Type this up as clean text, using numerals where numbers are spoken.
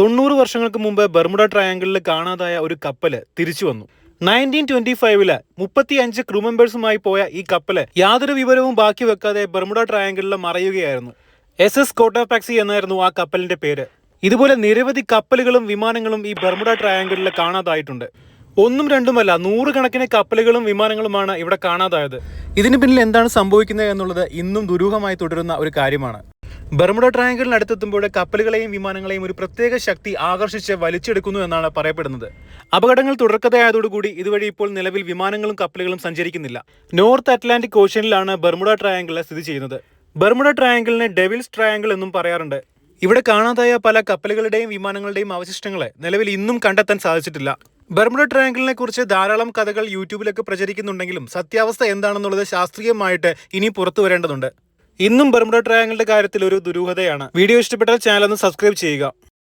90 വർഷങ്ങൾക്ക് മുമ്പ് ബർമുഡ ട്രയാങ്കിളിൽ കാണാതായ ഒരു കപ്പല് തിരിച്ചു വന്നു. 1925 35 ക്രൂ മെമ്പേഴ്സുമായി പോയ ഈ കപ്പല് യാതൊരു വിവരവും ബാക്കി വെക്കാതെ ബർമുഡ ട്രയാങ്കിളിൽ മറയുകയായിരുന്നു. SS കോട്ടാപാക്സി എന്നായിരുന്നു ആ കപ്പലിന്റെ പേര്. ഇതുപോലെ നിരവധി കപ്പലുകളും വിമാനങ്ങളും ഈ ബർമുഡ ട്രയാങ്കിളിൽ കാണാതായിട്ടുണ്ട്. ഒന്നും രണ്ടുമല്ല, 100 കണക്കിന് കപ്പലുകളും വിമാനങ്ങളുമാണ് ഇവിടെ കാണാതായത്. ഇതിന് പിന്നിൽ എന്താണ് സംഭവിക്കുന്നത് എന്നുള്ളത് ഇന്നും ദുരൂഹമായി തുടരുന്ന ഒരു കാര്യമാണ്. ബർമുഡ ട്രയാങ്കിളിനടുത്തെത്തുമ്പോൾ കപ്പലുകളെയും വിമാനങ്ങളെയും ഒരു പ്രത്യേക ശക്തി ആകർഷിച്ച് വലിച്ചെടുക്കുന്നു എന്നാണ് പറയപ്പെടുന്നത്. അപകടങ്ങൾ തുടർക്കഥയായതോടുകൂടി ഇതുവഴി ഇപ്പോൾ നിലവിൽ വിമാനങ്ങളും കപ്പലുകളും സഞ്ചരിക്കുന്നില്ല. നോർത്ത് അറ്റ്ലാന്റിക് ഓഷ്യനിലാണ് ബർമുഡ ട്രയാങ്കിൾ സ്ഥിതി ചെയ്യുന്നത്. ബർമുഡ ട്രയാങ്കിളിനെ ഡെവിൾസ് ട്രയാങ്കിൾ എന്നും പറയാറുണ്ട്. ഇവിടെ കാണാതായ പല കപ്പലുകളുടെയും വിമാനങ്ങളുടെയും അവശിഷ്ടങ്ങളെ നിലവിൽ ഇന്നും കണ്ടെത്താൻ സാധിച്ചിട്ടില്ല. ബർമുഡ ട്രയാങ്കിളിനെ കുറിച്ച് ധാരാളം കഥകൾ യൂട്യൂബിലൊക്കെ പ്രചരിക്കുന്നുണ്ടെങ്കിലും സത്യാവസ്ഥ എന്താണെന്നുള്ളത് ശാസ്ത്രീയമായിട്ട് ഇനി പുറത്തു വരേണ്ടതുണ്ട്. ഇന്നും ബർമുഡ ട്രയാങ്കിളിന്റെ കാര്യത്തിൽ ഒരു ദുരൂഹതയാണ്. വീഡിയോ ഇഷ്ടപ്പെട്ടാൽ ചാനൽ ഒന്ന് സബ്സ്ക്രൈബ് ചെയ്യുക.